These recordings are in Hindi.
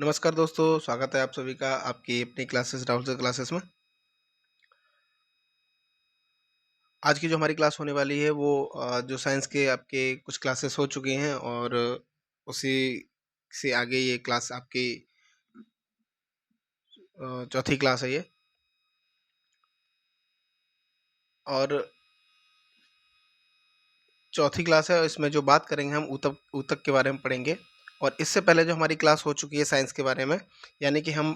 नमस्कार दोस्तों, स्वागत है आप सभी का आपकी अपनी क्लासेस राहुल सर क्लासेस में। आज की जो हमारी क्लास होने वाली है वो जो साइंस के आपके कुछ क्लासेस हो चुकी हैं और उसी से आगे ये क्लास आपकी चौथी क्लास है ये। और चौथी क्लास है और इसमें जो बात करेंगे हम ऊतक ऊतक के बारे में पढ़ेंगे। और इससे पहले जो हमारी क्लास हो चुकी है साइंस के बारे में, यानी कि हम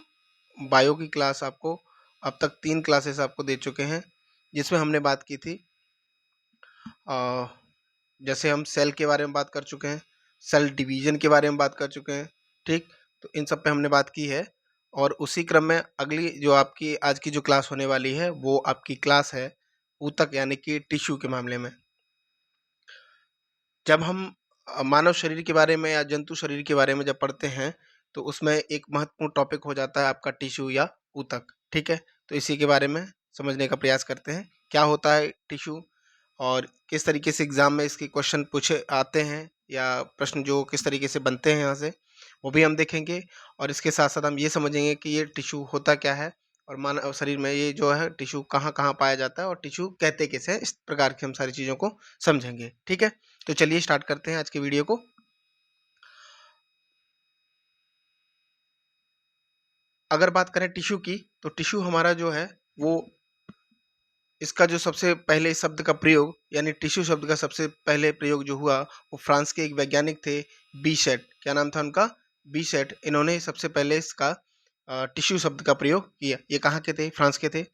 बायो की क्लास आपको अब तक 3 क्लासेस आपको दे चुके हैं, जिसमें हमने बात की थी अ, जैसे हम सेल के बारे में बात कर चुके हैं, सेल डिवीजन के बारे में बात कर चुके हैं, ठीक। तो इन सब पे हमने बात की है और उसी क्रम में अगली जो आपकी आज की जो क्लास होने वाली है वो आपकी क्लास है ऊतक यानी कि टिश्यू के मामले में। जब हम मानव शरीर के बारे में या जंतु शरीर के बारे में जब पढ़ते हैं तो उसमें एक महत्वपूर्ण टॉपिक हो जाता है आपका टिश्यू या ऊतक, ठीक है। तो इसी के बारे में समझने का प्रयास करते हैं, क्या होता है टिश्यू और किस तरीके से एग्जाम में इसके क्वेश्चन पूछे आते हैं या प्रश्न जो किस तरीके से बनते हैं यहाँ से, वो भी हम देखेंगे। और इसके साथ साथ हम ये समझेंगे कि ये टिश्यू होता क्या है और मानव शरीर में ये जो है टिश्यू कहाँ कहाँ पाया जाता है और टिश्यू कहते कैसे हैं, इस प्रकार की हम सारी चीज़ों को समझेंगे, ठीक है। तो चलिए स्टार्ट करते हैं आज की वीडियो को। अगर बात करें टिश्यू की तो टिश्यू हमारा जो है वो इसका जो सबसे पहले शब्द का प्रयोग यानी टिश्यू शब्द का सबसे पहले प्रयोग जो हुआ वो फ्रांस के एक वैज्ञानिक थे, बीसेट। क्या नाम था उनका? बीसेट। इन्होंने सबसे पहले इसका टिश्यू शब्द का प्रयोग किया। ये कहाँ के थे? फ्रांस के थे।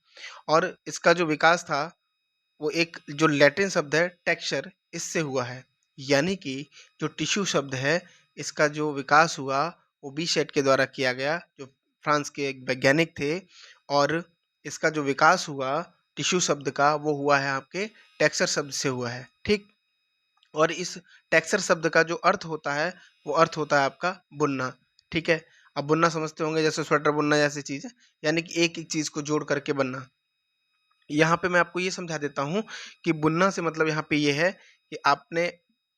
और इसका जो विकास था वो एक जो लैटिन शब्द है टेक्सचर, इससे हुआ है। यानी कि जो टिश्यू शब्द है इसका जो विकास हुआ वो बीसेट के द्वारा किया गया, जो फ्रांस के एक वैज्ञानिक थे। और इसका जो विकास हुआ टिश्यू शब्द का वो हुआ है आपके टेक्सचर शब्द से हुआ है, ठीक। और इस टेक्सचर शब्द का जो अर्थ होता है वो अर्थ होता है आपका बुनना, ठीक है। अब बुनना समझते होंगे, जैसे स्वेटर बुनना जैसी चीज़ है, यानी कि एक एक चीज़ को जोड़ करके बनना। यहाँ पे मैं आपको ये समझा देता हूँ कि बुनना से मतलब यहाँ पे ये है कि आपने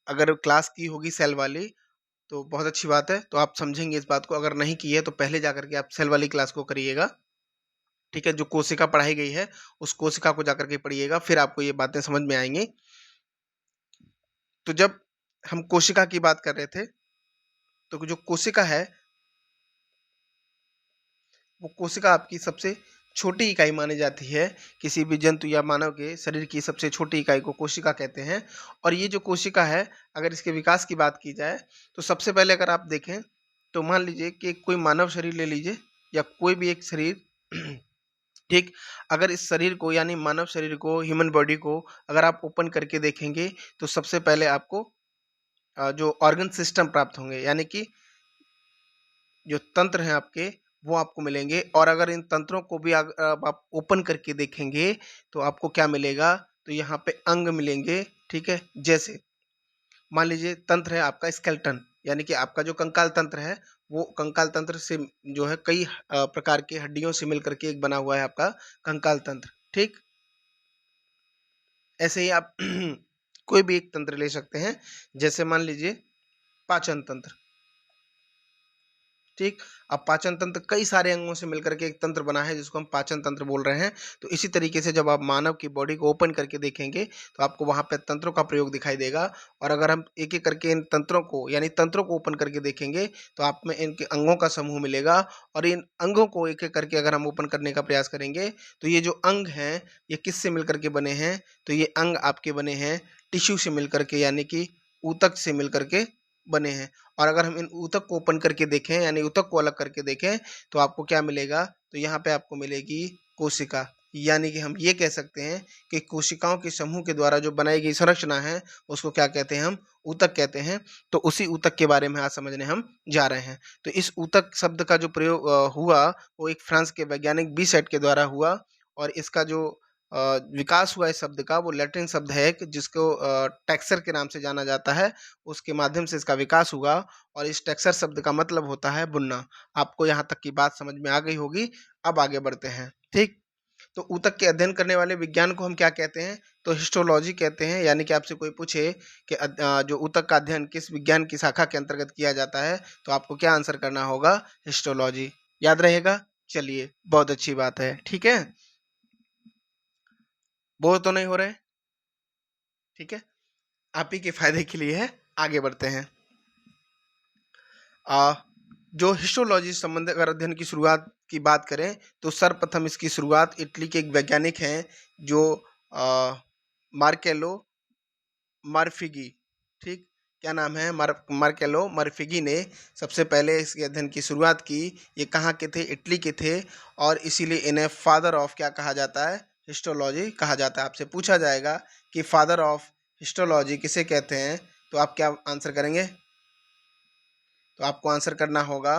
अगर क्लास की होगी सेल वाली तो बहुत अच्छी बात है, तो आप समझेंगे इस बात को। अगर नहीं की है तो पहले जाकर के आप सेल वाली क्लास को करिएगा, ठीक है। जो कोशिका पढ़ाई गई है उस कोशिका को जाकर के पढ़िएगा, फिर आपको ये बातें समझ में आएंगी। तो जब हम कोशिका की बात कर रहे थे तो जो कोशिका है वो कोशिका आपकी सबसे छोटी इकाई मानी जाती है। किसी भी जंतु या मानव के शरीर की सबसे छोटी इकाई को कोशिका कहते हैं। और ये जो कोशिका है, अगर इसके विकास की बात की जाए तो सबसे पहले अगर आप देखें तो मान लीजिए कि कोई मानव शरीर ले लीजिए या कोई भी एक शरीर, ठीक। अगर इस शरीर को यानी मानव शरीर को, ह्यूमन बॉडी को अगर आप ओपन करके देखेंगे तो सबसे पहले आपको जो ऑर्गन सिस्टम प्राप्त होंगे, यानी कि जो तंत्र हैं आपके वो आपको मिलेंगे। और अगर इन तंत्रों को भी आप ओपन करके देखेंगे तो आपको क्या मिलेगा? तो यहाँ पे अंग मिलेंगे, ठीक है। जैसे मान लीजिए तंत्र है आपका स्केलेटन, यानी कि आपका जो कंकाल तंत्र है वो कंकाल तंत्र से जो है कई प्रकार की हड्डियों से मिलकर के एक बना हुआ है आपका कंकाल तंत्र, ठीक। ऐसे ही आप कोई भी एक तंत्र ले सकते हैं, जैसे मान लीजिए पाचन तंत्र, ठीक। अब पाचन तंत्र कई सारे अंगों से मिलकर के एक तंत्र बना है जिसको हम पाचन तंत्र बोल रहे हैं। तो इसी तरीके से जब आप मानव की बॉडी को ओपन करके देखेंगे तो आपको वहां पे तंत्रों का प्रयोग दिखाई देगा। और अगर हम एक एक करके इन तंत्रों को यानी तंत्रों को ओपन करके देखेंगे तो आप में इनके अंगों का समूह मिलेगा। और इन अंगों को एक एक करके अगर हम ओपन करने का प्रयास करेंगे तो ये जो अंग हैं ये किससे मिलकर के बने हैं? तो ये अंग आपके बने हैं टिश्यू से मिलकर के, यानी कि ऊतक से मिलकर के बने हैं। और अगर हम इन ऊतक को ओपन करके देखें यानी ऊतक को अलग करके देखें तो आपको क्या मिलेगा? तो यहाँ पे आपको मिलेगी कोशिका। यानी कि हम ये कह सकते हैं कि कोशिकाओं के समूह के द्वारा जो बनाई गई संरचना है उसको क्या कहते हैं? हम ऊतक कहते हैं। तो उसी ऊतक के बारे में आज समझने हम जा रहे हैं। तो इस ऊतक शब्द का जो प्रयोग हुआ वो एक फ्रांस के वैज्ञानिक बीसेट के द्वारा हुआ। और इसका जो विकास हुआ इस शब्द का वो लैटिन शब्द है कि जिसको टेक्सचर के नाम से जाना जाता है, उसके माध्यम से इसका विकास हुआ। और इस टेक्सचर शब्द का मतलब होता है बुनना। आपको यहाँ तक की बात समझ में आ गई होगी। अब आगे बढ़ते हैं, ठीक। तो ऊतक के अध्ययन करने वाले विज्ञान को हम क्या कहते हैं? तो हिस्टोलॉजी कहते हैं। यानी कि आपसे कोई पूछे कि जो ऊतक का अध्ययन किस विज्ञान की शाखा के अंतर्गत किया जाता है, तो आपको क्या आंसर करना होगा? हिस्टोलॉजी। याद रहेगा? चलिए, बहुत अच्छी बात है। ठीक है, बोर तो नहीं हो रहे? ठीक है, आप ही के फायदे के लिए है। आगे बढ़ते हैं। आ, जो हिस्टोलॉजी संबंध अगर अध्ययन की शुरुआत की बात करें, तो सर्वप्रथम इसकी शुरुआत इटली के एक वैज्ञानिक हैं, जो मार्केलो मर्फिगी, ठीक, क्या नाम है? मार्केलो मर्फिगी ने सबसे पहले इसके अध्ययन की शुरुआत की। ये कहाँ के थे? इटली के थे, और इसीलिए इन्हें फादर ऑफ क्या कहा जाता है? हिस्टोलॉजी कहा जाता है। आपसे पूछा जाएगा कि फादर ऑफ हिस्टोलॉजी किसे कहते हैं, तो आप क्या आंसर करेंगे? तो आपको आंसर करना होगा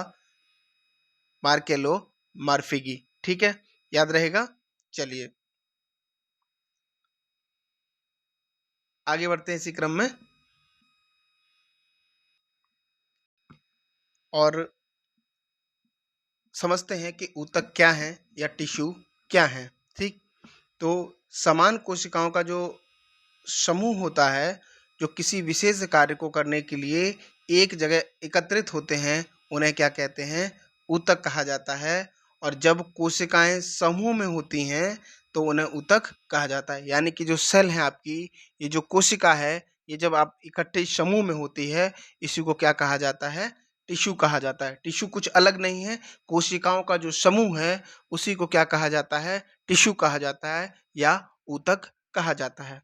मार्केलो मर्फिगी। ठीक है, याद रहेगा? चलिए, आगे बढ़ते हैं इसी क्रम में। और समझते हैं कि ऊतक क्या है या टिश्यू क्या है। ठीक, तो समान कोशिकाओं का जो समूह होता है, जो किसी विशेष कार्य को करने के लिए एक जगह एकत्रित होते हैं, उन्हें क्या कहते हैं? ऊतक कहा जाता है। और जब कोशिकाएं समूह में होती हैं, तो उन्हें ऊतक कहा जाता है। यानी कि जो सेल है आपकी, ये जो कोशिका है, ये जब आप इकट्ठे समूह में होती है, इसी को क्या कहा जाता है? टिश्यू कहा जाता है। टिश्यू कुछ अलग नहीं है, कोशिकाओं का जो समूह है, उसी को क्या कहा जाता है? टिश्यू कहा जाता है या ऊतक कहा जाता है।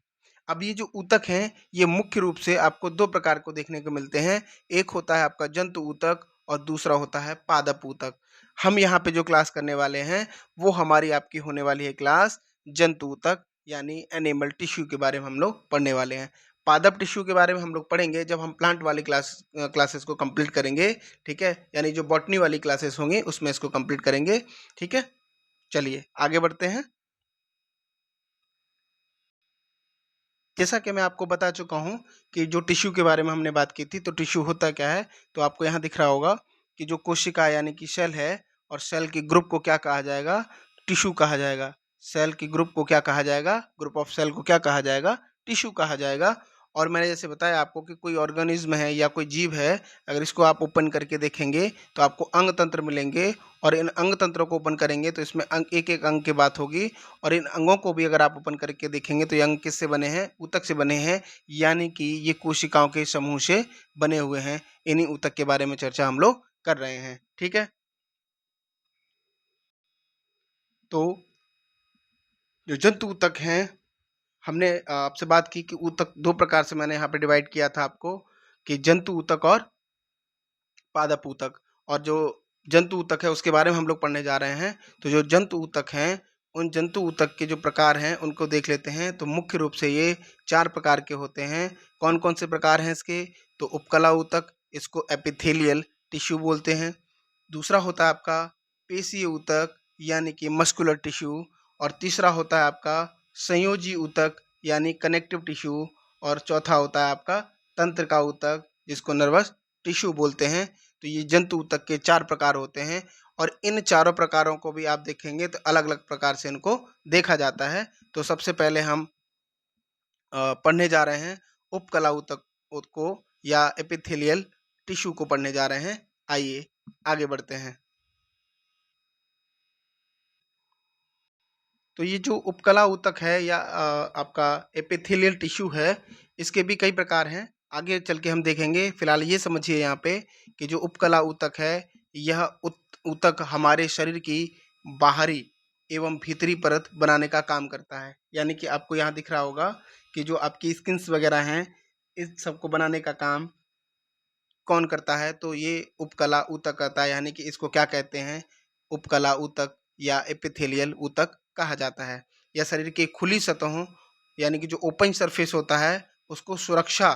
अब ये जो ऊतक हैं, ये मुख्य रूप से आपको दो प्रकार को देखने को मिलते हैं। एक होता है आपका जंतु ऊतक, और दूसरा होता है पादप ऊतक। हम यहाँ पे जो क्लास करने वाले हैं, वो हमारी आपकी होने वाली है क्लास जंतु ऊतक, यानी एनिमल टिश्यू के बारे में हम लोग पढ़ने वाले हैं। पादप टिश्यू के बारे में हम लोग पढ़ेंगे जब हम प्लांट वाली क्लासेस को कंप्लीट करेंगे। ठीक है, यानी जो बॉटनी वाली क्लासेस होंगी उसमें इसको कंप्लीट करेंगे। ठीक है, चलिए आगे बढ़ते हैं। जैसा कि मैं आपको बता चुका हूँ कि जो टिश्यू के बारे में हमने बात की थी, तो टिश्यू होता क्या है? तो आपको यहाँ दिख रहा होगा कि जो कोशिका यानी कि सेल है, और सेल के ग्रुप को क्या कहा जाएगा? टिश्यू कहा जाएगा। सेल के ग्रुप को क्या कहा जाएगा? ग्रुप ऑफ सेल को क्या कहा जाएगा? टिश्यू कहा जाएगा। और मैंने जैसे बताया आपको कि कोई ऑर्गेनिज्म है या कोई जीव है, अगर इसको आप ओपन करके देखेंगे, तो आपको अंग तंत्र मिलेंगे। और इन अंग तंत्रों को ओपन करेंगे तो इसमें अंग, एक एक अंग की बात होगी। और इन अंगों को भी अगर आप ओपन करके देखेंगे, तो ये अंग किससे बने हैं? ऊतक से बने हैं। यानी कि ये कोशिकाओं के समूह से बने हुए हैं। इन्हीं ऊतक के बारे में चर्चा हम लोग कर रहे हैं। ठीक है, तो जो जंतु ऊतक हैं, हमने आपसे बात की कि ऊतक दो प्रकार से मैंने यहाँ पे डिवाइड किया था आपको, कि जंतु ऊतक और पादप ऊतक। और जो जंतु ऊतक है उसके बारे में हम लोग पढ़ने जा रहे हैं। तो जो जंतु ऊतक हैं, उन जंतु ऊतक के जो प्रकार हैं उनको देख लेते हैं। तो मुख्य रूप से ये चार प्रकार के होते हैं। कौन कौन से प्रकार हैं इसके? तो उपकला ऊतक, इसको एपिथेलियल टिश्यू बोलते हैं। दूसरा होता है आपका पेशीय ऊतक, यानी कि मस्कुलर टिश्यू। और तीसरा होता है आपका संयोजी ऊतक, यानी कनेक्टिव टिश्यू। और चौथा होता है आपका तंत्रिका ऊतक, जिसको नर्वस टिश्यू बोलते हैं। तो ये जंतु ऊतक के चार प्रकार होते हैं। और इन चारों प्रकारों को भी आप देखेंगे तो अलग अलग प्रकार से इनको देखा जाता है। तो सबसे पहले हम पढ़ने जा रहे हैं उपकला ऊतक को, या एपिथेलियल टिश्यू को पढ़ने जा रहे हैं। आइए आगे बढ़ते हैं। तो ये जो उपकला ऊतक है या आपका एपिथेलियल टिश्यू है, इसके भी कई प्रकार हैं। आगे चल के हम देखेंगे। फिलहाल ये समझिए यहाँ पे कि जो उपकला ऊतक है, यह ऊतक हमारे शरीर की बाहरी एवं भीतरी परत बनाने का काम करता है। यानी कि आपको यहाँ दिख रहा होगा कि जो आपकी स्किन्स वगैरह हैं, इस सबको बनाने का काम कौन करता है? तो ये उपकला ऊतक करता है। यानी कि इसको क्या कहते हैं? उपकला ऊतक या एपिथेलियल ऊतक कहा जाता है। यह शरीर की खुली सतहों, यानी कि जो ओपन सरफेस होता है, उसको सुरक्षा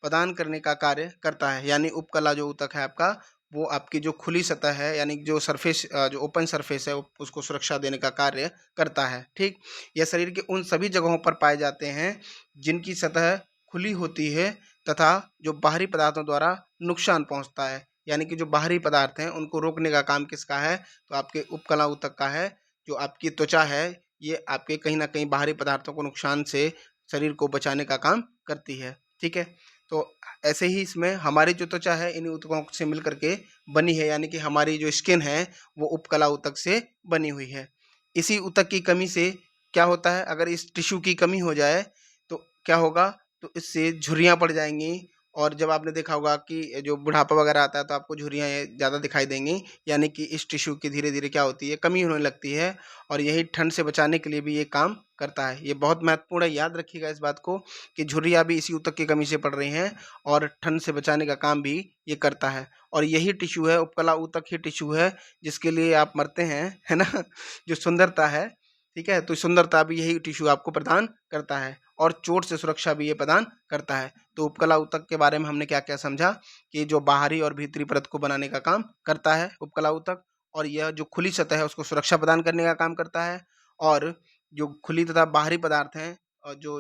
प्रदान करने का कार्य करता है। यानी उपकला जो ऊतक है आपका, वो आपकी जो खुली सतह है, यानी जो सरफेस, जो ओपन सरफेस है, उसको सुरक्षा देने का कार्य करता है। ठीक, यह शरीर के उन सभी जगहों पर पाए जाते हैं जिनकी सतह खुली होती है, तथा जो बाहरी पदार्थों द्वारा नुकसान पहुंचता है। यानी कि जो बाहरी पदार्थ हैं उनको रोकने का काम किसका है? तो आपके उपकला ऊतक का है। जो आपकी त्वचा है, ये आपके कहीं न कहीं बाहरी पदार्थों को नुकसान से शरीर को बचाने का काम करती है, ठीक है? तो ऐसे ही इसमें हमारी जो त्वचा है इन्हीं ऊतकों से मिल कर के बनी है, यानी कि हमारी जो स्किन है वो उपकला ऊतक से बनी हुई है। इसी ऊतक की कमी से क्या होता है, अगर इस टिश्यू की कमी हो जाए तो क्या होगा, तो इससे झुर्रियाँ पड़ जाएँगी। और जब आपने देखा होगा कि जो बुढ़ापा वगैरह आता है तो आपको झुर्रियाँ ये ज़्यादा दिखाई देंगी, यानी कि इस टिश्यू की धीरे-धीरे क्या होती है, कमी होने लगती है। और यही ठंड से बचाने के लिए भी ये काम करता है। ये बहुत महत्वपूर्ण है, याद रखिएगा इस बात को कि झुर्रियाँ भी इसी ऊतक की कमी से पड़ रही हैं और ठंड से बचाने का काम भी ये करता है। और यही टिश्यू है, उपकला ऊतक ही टिश्यू है जिसके लिए आप मरते हैं, है ना? जो सुंदरता है, ठीक है? तो सुंदरता भी यही टिश्यू आपको प्रदान करता है और चोट से सुरक्षा भी ये प्रदान करता है। तो उपकला ऊतक के बारे में हमने क्या-क्या समझा कि जो बाहरी और भीतरी परत को बनाने का काम करता है उपकला ऊतक, और यह जो खुली सतह है उसको सुरक्षा प्रदान करने का काम करता है। और जो खुली तथा बाहरी पदार्थ हैं और जो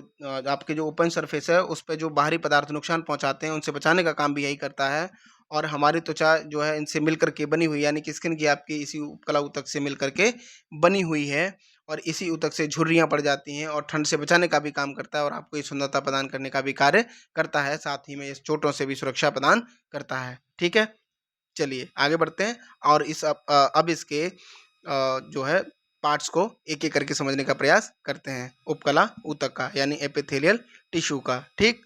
आपके जो ओपन सरफेस है उस पे जो बाहरी पदार्थ नुकसान पहुँचाते हैं उनसे बचाने का काम भी यही करता है। और हमारी त्वचा जो है इनसे मिल कर के बनी हुई, यानी कि स्किन की आपकी इसी उपकला ऊतक से मिल कर के बनी हुई है और इसी ऊतक से झुर्रियाँ पड़ जाती हैं और ठंड से बचाने का भी काम करता है और आपको ये सुंदरता प्रदान करने का भी कार्य करता है। साथ ही में इस चोटों से भी सुरक्षा प्रदान करता है, ठीक है? चलिए आगे बढ़ते हैं और अब इसके जो है पार्ट्स को एक-एक करके समझने का प्रयास करते हैं, उपकला ऊतक का यानी एपिथेलियल टिश्यू का, ठीक?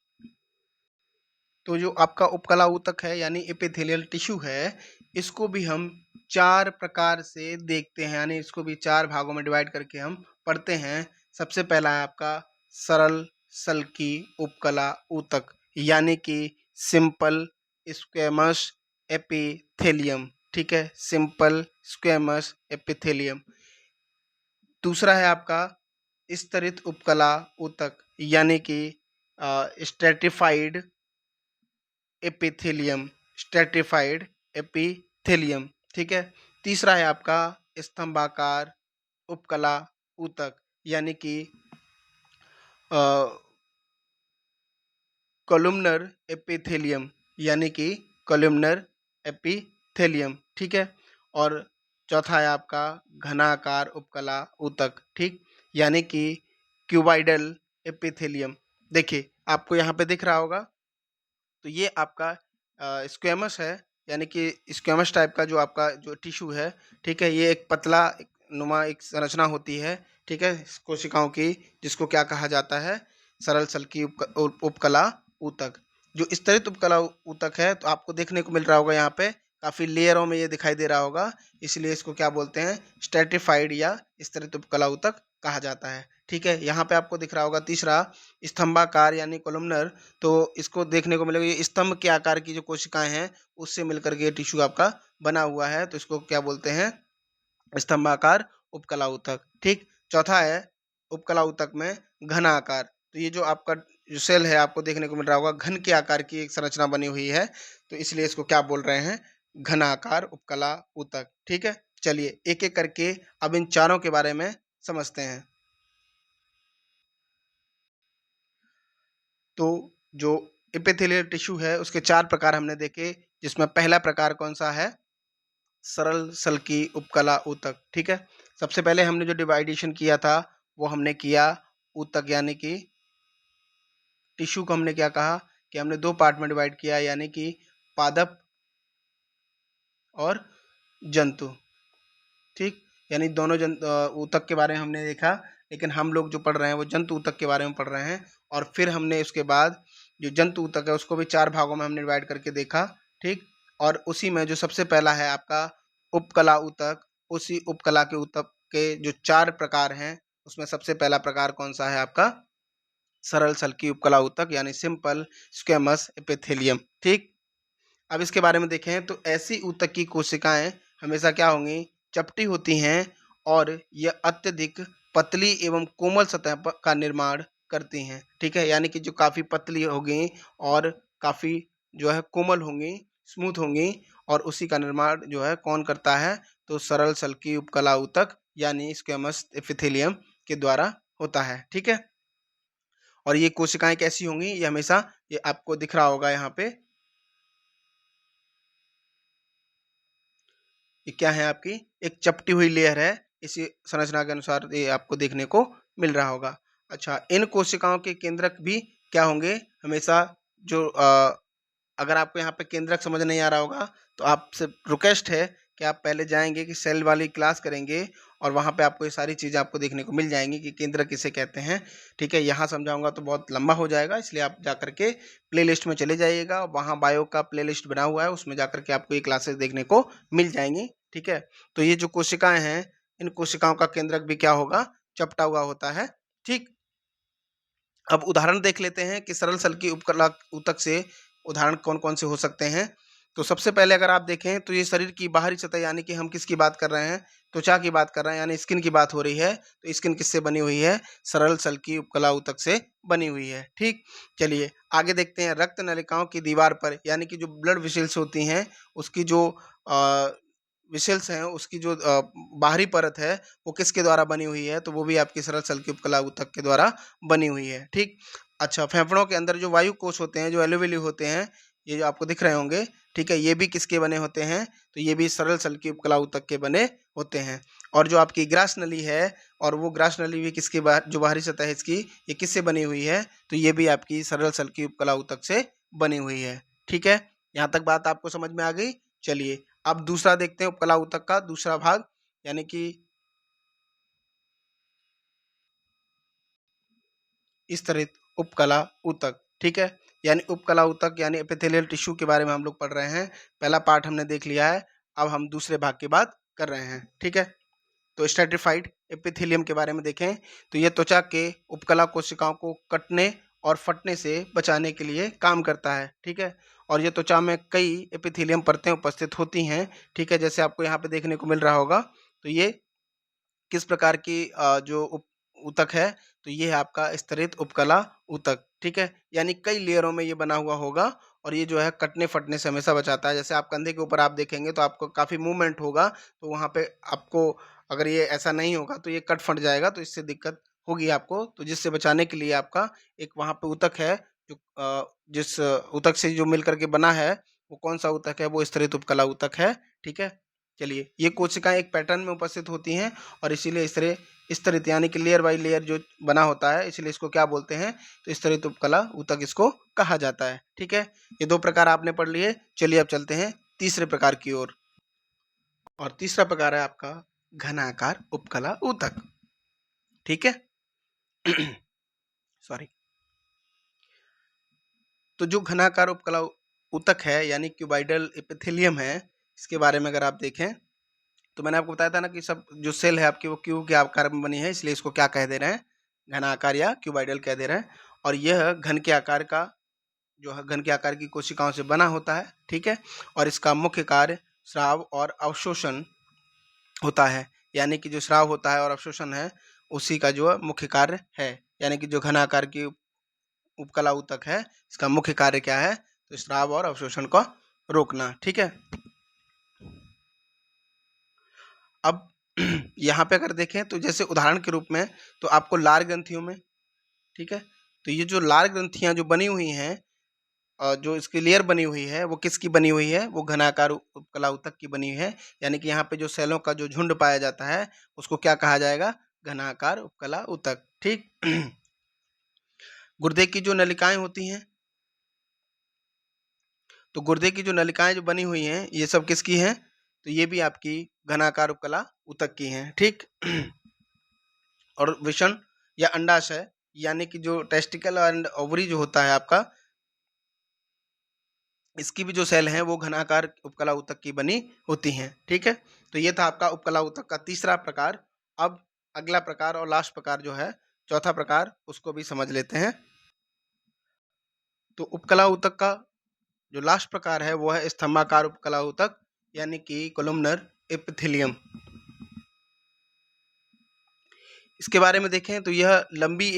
तो जो आपका उपकला ऊतक है यानी एपिथेलियल टिश्यू है, इसको भी हम 4 प्रकार से देखते हैं, यानी इसको भी 4 भागों में डिवाइड करके हम पढ़ते हैं। सबसे पहला है आपका सरल सल्की उपकला ऊतक, यानी कि सिंपल स्क्वैमस एपिथेलियम, ठीक है? Simple squamous epithelium. दूसरा है आपका स्तरित उपकला ऊतक, यानी कि स्ट्रैटिफाइड एपिथेलियम, स्ट्रैटिफाइड एपिथेलियम, ठीक है? तीसरा है आपका स्तंभाकार उपकला ऊतक, यानी कि कॉलमनर एपिथेलियम, यानी कि कॉलमनर एपिथेलियम, ठीक है? और चौथा है आपका घनाकार उपकला ऊतक, ठीक? यानी कि क्यूबाइडल एपिथेलियम। देखिए आपको यहाँ पे दिख रहा होगा, तो ये आपका स्क्वैमस है, यानी कि स्क्वैमस टाइप का जो आपका जो टिश्यू है, ठीक है? ये एक पतला नुमा एक संरचना होती है, ठीक है? कोशिकाओं की, जिसको क्या कहा जाता है, सरल सल्की उपकला ऊतक। जो स्तरित उपकला ऊतक है तो आपको देखने को मिल रहा होगा यहाँ पे काफ़ी लेयरों में ये दिखाई दे रहा होगा, इसलिए इसको क्या बोलते हैं, स्ट्रैटिफाइड या स्तरित उपकला ऊतक कहा जाता है, ठीक है? यहाँ पे आपको दिख रहा होगा तीसरा स्तंभाकार यानी कोलमनर, तो इसको देखने को मिलेगा ये स्तंभ के आकार की जो कोशिकाएं हैं उससे मिलकर के टिश्यू आपका बना हुआ है, तो इसको क्या बोलते हैं, स्तंभाकार उपकला ऊतक, ठीक? चौथा है उपकला ऊतक में घन आकार, तो ये जो आपका जो सेल है आपको देखने को मिल रहा होगा घन के आकार की एक संरचना बनी हुई है, तो इसलिए इसको क्या बोल रहे हैं, घनाकार उपकला ऊतक, ठीक है? चलिए एक-एक करके अब इन चारों के बारे में समझते हैं। तो जो एपिथेलियल टिश्यू है उसके 4 प्रकार हमने देखे, जिसमें पहला प्रकार कौन-सा है, सरल सल्की उपकला ऊतक, ठीक है? सबसे पहले हमने जो डिवाइडेशन किया था वो हमने किया ऊतक यानी कि टिश्यू को हमने क्या कहा कि हमने 2 पार्ट में डिवाइड किया, यानी कि पादप और जंतु, ठीक? यानी दोनों ऊतक के बारे में हमने देखा, लेकिन हम लोग जो पढ़ रहे हैं वो जंतु ऊतक के बारे में पढ़ रहे हैं। और फिर हमने उसके बाद जो जंतु ऊतक है उसको भी 4 भागों में हमने डिवाइड करके देखा, ठीक? और उसी में जो सबसे पहला है आपका उपकला ऊतक, उसी उपकला के ऊतक के जो 4 प्रकार हैं उसमें सबसे पहला प्रकार कौन-सा है आपका, सरल सल्की उपकला ऊतक यानी सिंपल स्क्वैमस एपिथेलियम, ठीक? अब इसके बारे में देखें तो ऐसी ऊतक की कोशिकाएं हमेशा क्या होंगी, चपटी होती हैं और यह अत्यधिक पतली एवं कोमल सतह का निर्माण करती हैं, ठीक है? यानी कि जो काफ़ी पतली होगी और काफ़ी जो है कोमल होंगी, स्मूथ होंगी, और उसी का निर्माण जो है कौन करता है, तो सरल सल्की उपकला ऊतक यानी स्क्वैमस एपिथेलियम के द्वारा होता है, ठीक है? और ये कोशिकाएं कैसी होंगी, ये हमेशा ये आपको दिख रहा होगा यहाँ पे, ये क्या है आपकी एक चपटी हुई लेयर है, इसी संरचना के अनुसार ये आपको देखने को मिल रहा होगा। अच्छा, इन कोशिकाओं के केंद्रक भी क्या होंगे, हमेशा जो अगर आपको यहाँ पे केंद्रक समझ नहीं आ रहा होगा तो आपसे रिक्वेस्ट है कि आप पहले जाएंगे कि सेल वाली क्लास करेंगे और वहाँ पे आपको ये सारी चीज़ें आपको देखने को मिल जाएंगी कि केंद्रक किसे कहते हैं। ठीक है, यहाँ समझाऊंगा तो बहुत लंबा हो जाएगा, इसलिए आप जा करके प्ले लिस्ट में चले जाइएगा, वहाँ बायो का प्ले लिस्ट बना हुआ है, उसमें जा करके आपको ये क्लासेस देखने को मिल जाएंगी। ठीक है, तो ये जो कोशिकाएं हैं, इन कोशिकाओं का केंद्रक भी क्या होगा, चपटा हुआ होता है। ठीक, अब उदाहरण देख लेते हैं कि सरल सल की उपकला ऊतक से उदाहरण कौन कौन से हो सकते हैं। तो सबसे पहले अगर आप देखें तो ये शरीर की बाहरी सतह, यानी कि हम किसकी बात कर रहे हैं, त्वचा की बात कर रहे हैं, यानी स्किन की बात हो रही है। तो स्किन किससे बनी हुई है, सरल सल की उपकला ऊतक से बनी हुई है। ठीक, चलिए आगे देखते हैं। रक्त नलिकाओं की दीवार पर, यानी कि जो ब्लड वेसल्स होती हैं, उसकी जो वेसल्स हैं, उसकी जो बाहरी परत है वो किसके द्वारा बनी हुई है, तो वो भी आपकी सरल सल की उपकला ऊतक के द्वारा बनी हुई है। ठीक, अच्छा, फेफड़ों के अंदर जो वायु कोष होते हैं, जो एलोवेली होते हैं, ये जो आपको दिख रहे होंगे, ठीक है, ये भी किसके बने होते हैं, तो ये भी सरल सल की उपकला ऊतक के बने होते हैं। और जो आपकी ग्रास नली है, और वो ग्रास नली भी किसके जो बाहरी सतह है इसकी, ये किससे बनी हुई है, तो ये भी आपकी सरल सल की उपकला ऊतक से बनी हुई है। ठीक है, यहाँ तक बात आपको समझ में आ गई। चलिए अब दूसरा देखते हैं, उपकला ऊतक का दूसरा भाग, यानी कि स्तरित उपकला ऊतक। ठीक है, यानी उपकला ऊतक यानी एपिथेलियल टिश्यू के बारे में हम लोग पढ़ रहे हैं। पहला पार्ट हमने देख लिया है, अब हम दूसरे भाग की बात कर रहे हैं। ठीक है, तो स्ट्रेटिफाइड एपिथेलियम के बारे में देखें तो ये त्वचा के उपकला कोशिकाओं को कटने और फटने से बचाने के लिए काम करता है। ठीक है, और ये त्वचा में कई एपिथेलियम परतें उपस्थित होती हैं। ठीक है, जैसे आपको यहाँ पे देखने को मिल रहा होगा, तो ये किस प्रकार की जो ऊतक है, तो ये है आपका स्तरित उपकला ऊतक। ठीक है, यानी कई लेयरों में ये बना हुआ होगा, और ये जो है कटने फटने से हमेशा बचाता है। जैसे आप कंधे के ऊपर आप देखेंगे तो आपको काफ़ी मूवमेंट होगा, तो वहाँ पे आपको, अगर ये ऐसा नहीं होगा तो ये कट फट जाएगा, तो इससे दिक्कत होगी आपको। तो जिससे बचाने के लिए आपका एक वहाँ पे ऊतक है, जो जिस ऊतक से जो मिल करके बना है, वो कौन सा ऊतक है, वो स्तरित उपकला ऊतक है। ठीक है, चलिए, ये कोशिकाएं एक पैटर्न में उपस्थित होती हैं, और इसीलिए स्तरित यानी कि लेयर बाय लेयर जो बना होता है, इसलिए इसको क्या बोलते हैं, तो स्तरित उपकला ऊतक इसको कहा जाता है। ठीक है, ये दो प्रकार आपने पढ़ लिए। चलिए अब चलते हैं तीसरे प्रकार की ओर, और तीसरा प्रकार है आपका घनाकार उपकला ऊतक। ठीक है, सॉरी। तो जो घनाकार उपकला ऊतक है, यानी क्यूबाइडल एपिथेलियम है, इसके बारे में अगर आप देखें तो मैंने आपको बताया था ना कि सब जो सेल है आपकी वो क्यूब के आकार में बनी है, इसलिए इसको क्या कह दे रहे हैं, घनाकार या क्यूबाइडल कह दे रहे हैं। और यह घन के आकार का, जो है घन के आकार की कोशिकाओं से बना होता है। ठीक है, और इसका मुख्य कार्य स्राव और अवशोषण होता है, यानी कि जो स्राव होता है और अवशोषण है, उसी का जो मुख्य कार्य है। यानी कि जो घन आकार की उपकला ऊतक है, इसका मुख्य कार्य क्या है, तो स्राव और अवशोषण को रोकना। ठीक है, अब यहाँ पे अगर देखें तो जैसे उदाहरण के रूप में, तो आपको लार ग्रंथियों में, ठीक है, तो ये जो लार ग्रंथियां जो बनी हुई हैं, जो इसकी लेयर बनी हुई है, वो किसकी बनी हुई है, वो घनाकार उपकला ऊतक की बनी हुई है। यानी कि यहाँ पे जो सेलों का जो झुंड पाया जाता है, उसको क्या कहा जाएगा, घनाकार उपकला ऊतक। ठीक, गुर्दे की जो नलिकाएं होती हैं, तो गुर्दे की जो नलिकाएं जो बनी हुई हैं, ये सब किसकी हैं, तो ये भी आपकी घनाकार उपकला ऊतक की हैं। ठीक, और विषण या अंडाशय, यानी कि जो टेस्टिकल एंड ओवरी जो होता है आपका, इसकी भी जो सेल हैं वो घनाकार उपकला ऊतक की बनी होती हैं। ठीक है, तो ये था आपका उपकला ऊतक का तीसरा प्रकार। अब अगला प्रकार और लास्ट प्रकार जो है, चौथा प्रकार, उसको भी समझ लेते हैं। तो उपकला ऊतक का जो लास्ट प्रकार है वो है स्तंभाकार उपकला ऊतक, यानी कि कोलुमनर एपिथेलियम। इसके बारे में देखें तो यह लंबी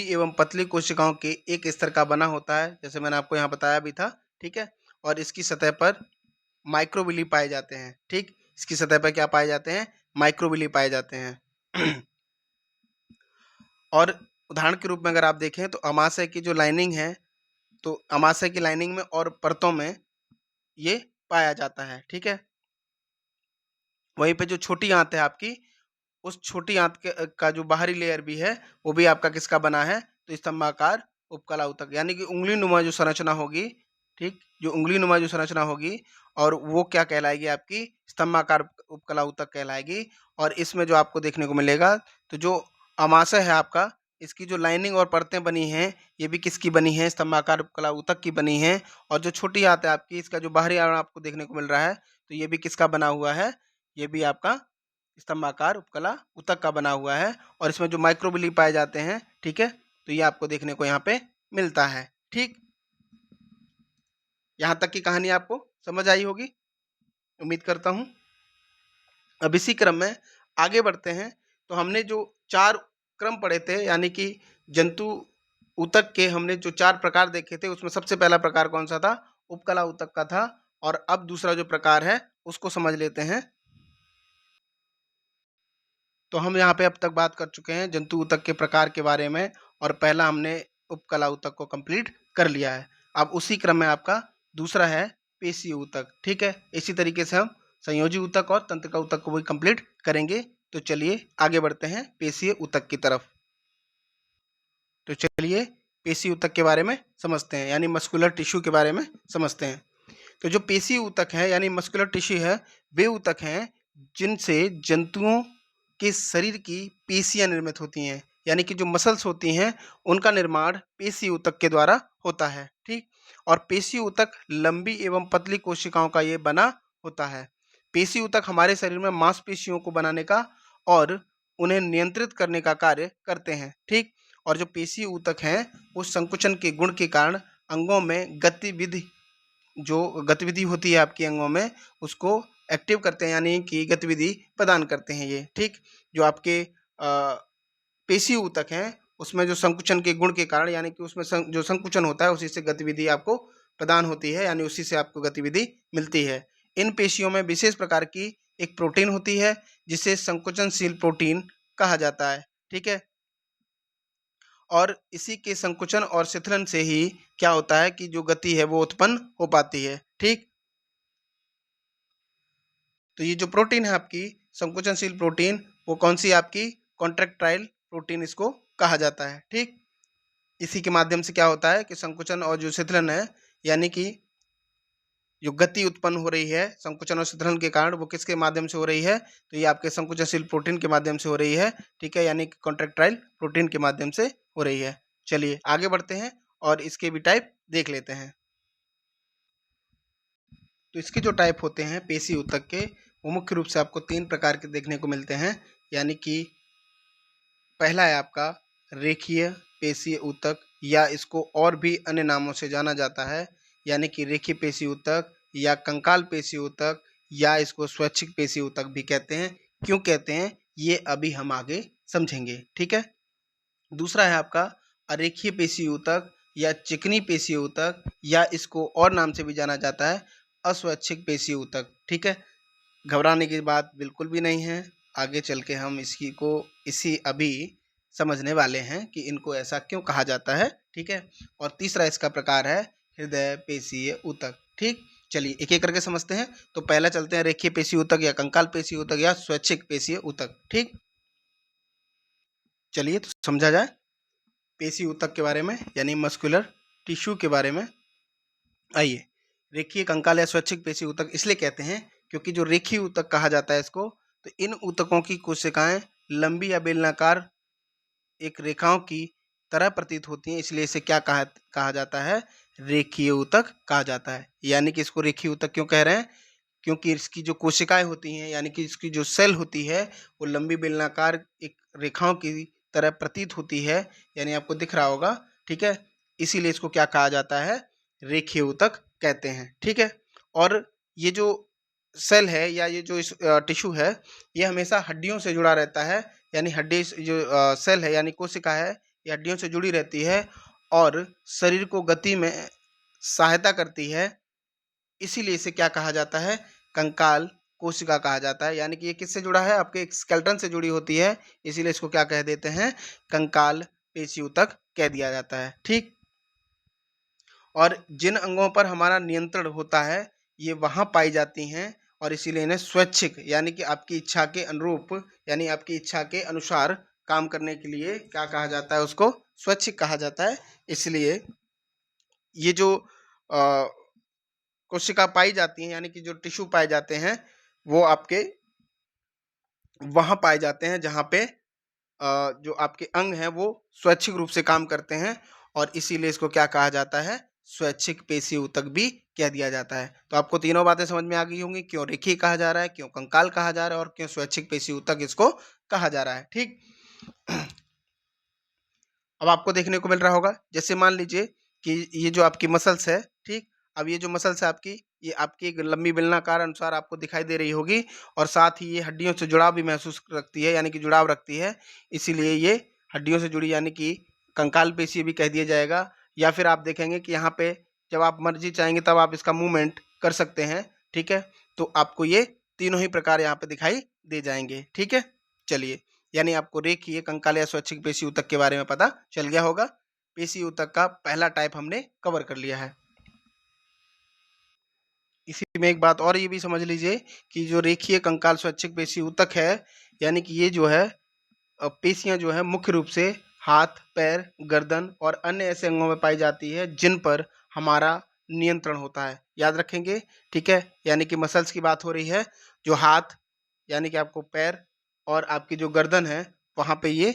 एवं पतली कोशिकाओं के एक स्तर का बना होता है, जैसे मैंने आपको यहाँ बताया भी था। ठीक है, और इसकी सतह पर माइक्रोविली पाए जाते हैं। ठीक, इसकी सतह पर क्या पाए जाते हैं, माइक्रोविली पाए जाते हैं। और उदाहरण के रूप में अगर आप देखें तो अमाशय की जो लाइनिंग है, तो अमाशय की लाइनिंग में और परतों में ये पाया जाता है। ठीक है, वहीं पे जो छोटी आंत है आपकी, उस छोटी आंत का जो बाहरी लेयर भी है वो भी आपका किसका बना है, तो स्तंभाकार उपकला ऊतक, यानी कि उंगली नुमा जो संरचना होगी, ठीक, जो उंगली नुमा जो संरचना होगी और वो क्या कहलाएगी, आपकी स्तंभाकार उपकला ऊतक कहलाएगी। और इसमें जो आपको देखने को मिलेगा, तो जो अमाशय है आपका, इसकी जो लाइनिंग और परतें बनी हैं ये भी किसकी बनी है, स्तंभाकार उपकला ऊतक की बनी है। और जो छोटी आंत है आपकी, इसका जो बाहरी आवरण आपको देखने को मिल रहा है, तो ये भी किसका बना हुआ है, ये भी आपका स्तंभाकार उपकला ऊतक का बना हुआ है। और इसमें जो माइक्रोबिली पाए जाते हैं, ठीक है, तो ये आपको देखने को यहाँ पे मिलता है। ठीक, यहाँ तक की कहानी आपको समझ आई होगी, उम्मीद करता हूँ। अब इसी क्रम में आगे बढ़ते हैं। तो हमने जो 4 क्रम पढ़े थे, यानी कि जंतु ऊतक के हमने जो 4 प्रकार देखे थे, उसमें सबसे पहला प्रकार कौन सा था, उपकला ऊतक का था। और अब दूसरा जो प्रकार है उसको समझ लेते हैं। तो हम यहाँ पे अब तक बात कर चुके हैं जंतु ऊतक के प्रकार के बारे में, और पहला हमने उपकला ऊतक को कंप्लीट कर लिया है। अब उसी क्रम में आपका दूसरा है पेशी ऊतक। ठीक है, इसी तरीके से हम संयोजी ऊतक और तंत्रिका ऊतक को भी कंप्लीट करेंगे। तो चलिए आगे बढ़ते हैं पेशीय ऊतक की तरफ। तो चलिए पेशी ऊतक के बारे में समझते हैं, यानी मस्कुलर टिश्यू के बारे में समझते हैं। तो जो पेशी ऊतक है यानी मस्कुलर टिश्यू है, वे ऊतक हैं जिनसे जंतुओं के शरीर की पेशियां निर्मित होती हैं, यानी कि जो मसल्स होती हैं उनका निर्माण पेशी ऊतक के द्वारा होता है। ठीक, और पेशी ऊतक लंबी एवं पतली कोशिकाओं का ये बना होता है। पेशी ऊतक हमारे शरीर में मांसपेशियों को बनाने का और उन्हें नियंत्रित करने का कार्य करते हैं। ठीक, और जो पेशी ऊतक हैं वो संकुचन के गुण के कारण अंगों में जो गतिविधि होती है आपके अंगों में, उसको एक्टिव करते हैं, यानी कि गतिविधि प्रदान करते हैं ये। ठीक, जो आपके पेशी ऊतक हैं उसमें जो संकुचन के गुण के कारण, यानी कि उसमें जो संकुचन होता है उसी से गतिविधि आपको प्रदान होती है, यानी उसी से आपको गतिविधि मिलती है। इन पेशियों में विशेष प्रकार की एक प्रोटीन होती है जिसे संकुचनशील प्रोटीन कहा जाता है। ठीक है, और इसी के संकुचन और शिथिलन से ही क्या होता है कि जो गति है वो उत्पन्न हो पाती है। ठीक, तो ये जो प्रोटीन है आपकी संकुचनशील प्रोटीन, वो कौन सी आपकी कॉन्ट्रैक्टाइल प्रोटीन इसको कहा जाता है। ठीक, इसी के माध्यम से क्या होता है कि संकुचन और जो शिथिलन है, यानी कि जो गति उत्पन्न हो रही है संकुचन और शिथिलन के कारण, वो किसके माध्यम से हो रही है, तो ये आपके संकुचनशील प्रोटीन के माध्यम से हो रही है। ठीक है, यानी कि कॉन्ट्रैक्टाइल प्रोटीन के माध्यम से हो रही है। चलिए आगे बढ़ते हैं और इसके भी टाइप देख लेते हैं। तो इसके जो टाइप होते हैं पेशी ऊतक के, वो मुख्य रूप से आपको 3 प्रकार के देखने को मिलते हैं। यानी कि पहला है आपका रेखीय पेशीय ऊतक, या इसको और भी अन्य नामों से जाना जाता है, यानी कि रेखीय पेशी ऊतक या कंकाल पेशी ऊतक, या इसको स्वैच्छिक पेशी ऊतक भी कहते हैं। क्यों कहते हैं ये अभी हम आगे समझेंगे। ठीक है, दूसरा है आपका अरेखीय पेशी ऊतक या चिकनी पेशी ऊतक, या इसको और नाम से भी जाना जाता है अस्वैच्छिक पेशी ऊतक। ठीक है, घबराने की बात बिल्कुल भी नहीं है, आगे चल के हम इसी अभी समझने वाले हैं कि इनको ऐसा क्यों कहा जाता है। ठीक है, और तीसरा इसका प्रकार है हृदय पेशीय ऊतक। ठीक, चलिए एक एक करके समझते हैं। तो पहला चलते हैं रेखीय पेशी ऊतक या कंकाल पेशी ऊतक या स्वैच्छिक पेशीय ऊतक। ठीक, चलिए तो समझा जाए पेशी ऊतक के बारे में, यानी मस्कुलर टिश्यू के बारे में। आइए, रेखीय कंकाल या स्वैच्छिक पेशी ऊतक इसलिए कहते हैं क्योंकि जो रेखीय ऊतक कहा जाता है इसको, तो इन ऊतकों की कोशिकाएं लंबी या बेलनाकार एक रेखाओं की तरह प्रतीत होती हैं, इसलिए इसे क्या कहा जाता है, रेखीय ऊतक कहा जाता है। यानी कि इसको रेखीय ऊतक क्यों कह रहे हैं, क्योंकि इसकी जो कोशिकाएं होती हैं, यानी कि इसकी जो सेल होती है, वो लंबी बेलनाकार एक रेखाओं की तरह प्रतीत होती है, यानी आपको दिख रहा होगा। ठीक है, इसीलिए इसको क्या कहा जाता है, रेखीय ऊतक कहते हैं। ठीक है, और ये जो सेल है या ये जो इस टिश्यू है, ये हमेशा हड्डियों से जुड़ा रहता है, यानी हड्डी जो सेल है यानी कोशिका है, ये हड्डियों से जुड़ी रहती है और शरीर को गति में सहायता करती है। इसीलिए इसे क्या कहा जाता है, कंकाल कोशिका कहा जाता है। यानी कि ये किससे जुड़ा है, आपके स्केलेटन से जुड़ी होती है, इसीलिए इसको क्या कह देते हैं, कंकाल पेशी ऊतक कह दिया जाता है। ठीक, और जिन अंगों पर हमारा नियंत्रण होता है ये वहाँ पाई जाती हैं, और इसीलिए इन्हें स्वैच्छिक यानी कि आपकी इच्छा के अनुरूप यानी आपकी इच्छा के अनुसार काम करने के लिए क्या कहा जाता है, उसको स्वैच्छिक कहा जाता है। इसलिए ये जो कोशिका पाई जाती हैं यानी कि जो टिश्यू पाए जाते हैं वो आपके वहां पाए जाते हैं जहां पे जो आपके अंग हैं वो स्वैच्छिक रूप से काम करते हैं, और इसीलिए इसको क्या कहा जाता है, स्वैच्छिक पेशी ऊतक भी कह दिया जाता है। तो आपको तीनों बातें समझ में आ गई होंगी, क्यों रेखीय कहा जा रहा है, क्यों कंकाल कहा जा रहा है और क्यों स्वैच्छिक पेशी ऊतक इसको कहा जा रहा है। ठीक। अब आपको देखने को मिल रहा होगा, जैसे मान लीजिए कि ये जो आपकी मसल्स है, ठीक, अब ये जो मसल्स है आपकी, ये आपकी एक लंबी बेलनाकार अनुसार आपको दिखाई दे रही होगी, और साथ ही ये हड्डियों से जुड़ाव भी महसूस रखती है यानी कि जुड़ाव रखती है, इसीलिए ये हड्डियों से जुड़ी यानी कि कंकाल पेशी भी कह दिया जाएगा। या फिर आप देखेंगे कि यहाँ पे जब आप मर्जी चाहेंगे तब आप इसका मूवमेंट कर सकते हैं। ठीक है, तो आपको ये तीनों ही प्रकार यहाँ पे दिखाई दे जाएंगे। ठीक है, चलिए, यानी आपको रेखीय, कंकाल या स्वैच्छिक पेशी ऊतक के बारे में पता चल गया होगा। पेशी ऊतक का पहला टाइप हमने कवर कर लिया है। इसी में एक बात और ये भी समझ लीजिए कि जो रेखीय कंकाल स्वैच्छिक पेशी ऊतक है, यानी कि ये जो है पेशियां जो है मुख्य रूप से हाथ, पैर, गर्दन और अन्य ऐसे अंगों में पाई जाती है जिन पर हमारा नियंत्रण होता है। याद रखेंगे, ठीक है, यानी कि मसल्स की बात हो रही है। जो हाथ यानी कि आपको पैर और आपकी जो गर्दन है वहाँ पे ये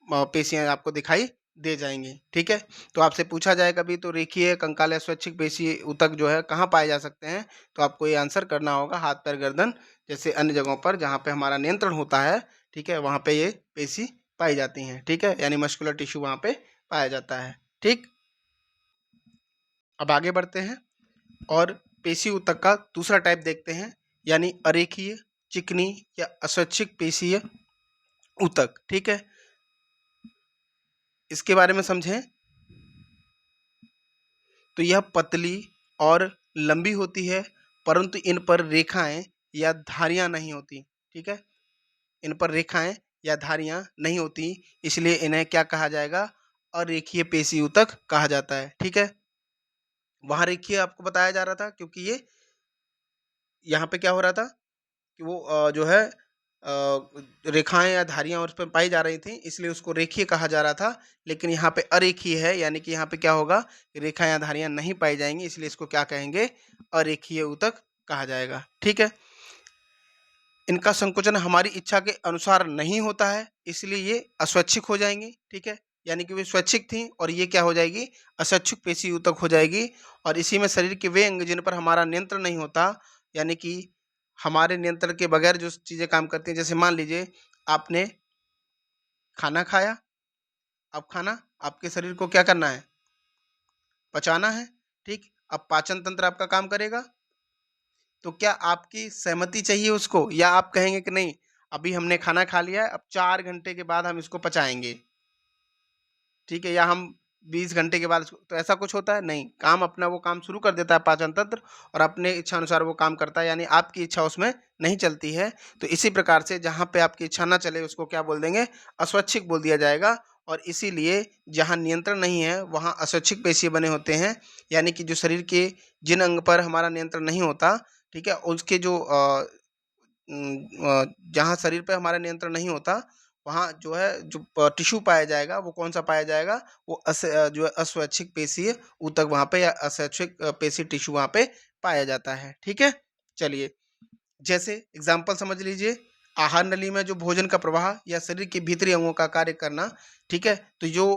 पेशियां आपको दिखाई दे जाएंगी। ठीक है, तो आपसे पूछा जाए कभी तो रेखीय कंकाल या स्वैच्छिक पेशी ऊतक जो है कहाँ पाए जा सकते हैं, तो आपको ये आंसर करना होगा हाथ, पैर, गर्दन जैसे अन्य जगहों पर जहाँ पे हमारा नियंत्रण होता है। ठीक है, वहाँ पे ये पेशी पाई जाती हैं। ठीक है, यानी मस्कुलर टिश्यू वहाँ पे पाया जाता है। ठीक, अब आगे बढ़ते हैं और पेशी ऊतक का दूसरा टाइप देखते हैं, यानी अरेखीय, चिकनी या अस्वैच्छिक पेशीय ऊतक। ठीक है, इसके बारे में समझें तो यह पतली और लंबी होती है, परंतु इन पर रेखाएं या धारियां नहीं होती। ठीक है, इन पर रेखाएं या धारियां नहीं होती, इसलिए इन्हें क्या कहा जाएगा, अरेखीय पेशी ऊतक कहा जाता है। ठीक है, वहां रेखीय आपको बताया जा रहा था क्योंकि ये यहाँ पे क्या हो रहा था कि वो जो है रेखाएं या धारियां उस पर पाई जा रही थी, इसलिए उसको रेखीय कहा जा रहा था। लेकिन यहाँ पे अरेखीय है, यानी कि यहाँ पे क्या होगा, रेखा या धारियां नहीं पाई जाएंगी, इसलिए इसको क्या कहेंगे, अरेखीय ऊतक कहा जाएगा। ठीक है, इनका संकुचन हमारी इच्छा के अनुसार नहीं होता है, इसलिए ये अस्वैच्छिक हो जाएंगी। ठीक है, यानी कि वे स्वैच्छिक थी और ये क्या हो जाएगी, अस्वैच्छिक पेशी ऊतक हो जाएगी। और इसी में शरीर के वे अंग जिन पर हमारा नियंत्रण नहीं होता, यानी कि हमारे नियंत्रण के बगैर जो चीजें काम करती हैं, जैसे मान लीजिए आपने खाना खाया, अब खाना आपके शरीर को क्या करना है, पचाना है। ठीक, अब पाचन तंत्र आपका काम करेगा, तो क्या आपकी सहमति चाहिए उसको, या आप कहेंगे कि नहीं अभी हमने खाना खा लिया है, अब 4 घंटे के बाद हम इसको पचाएंगे। ठीक है, या हम 20 घंटे के बाद तो ऐसा कुछ होता है नहीं, काम अपना वो काम शुरू कर देता है पाचन तंत्र, और अपने इच्छा अनुसार वो काम करता है, यानी आपकी इच्छा उसमें नहीं चलती है। तो इसी प्रकार से जहाँ पे आपकी इच्छा ना चले उसको क्या बोल देंगे, अस्वैच्छिक बोल दिया जाएगा। और इसीलिए जहाँ नियंत्रण नहीं है वहाँ अस्वैच्छिक पेशी बने होते हैं, यानी कि जो शरीर के जिन अंग पर हमारा नियंत्रण नहीं होता, ठीक है, उसके जो जहाँ शरीर पे हमारा नियंत्रण नहीं होता वहाँ जो है जो टिश्यू पाया जाएगा वो कौन सा पाया जाएगा, वो जो है अस्वैच्छिक पेशीय ऊतक वहाँ पे, या अस्वैच्छिक पेशी टिश्यू वहाँ पे पाया जाता है। ठीक है, चलिए, जैसे एग्जाम्पल समझ लीजिए, आहार नली में जो भोजन का प्रवाह या शरीर के भीतरी अंगों का कार्य करना। ठीक है, तो जो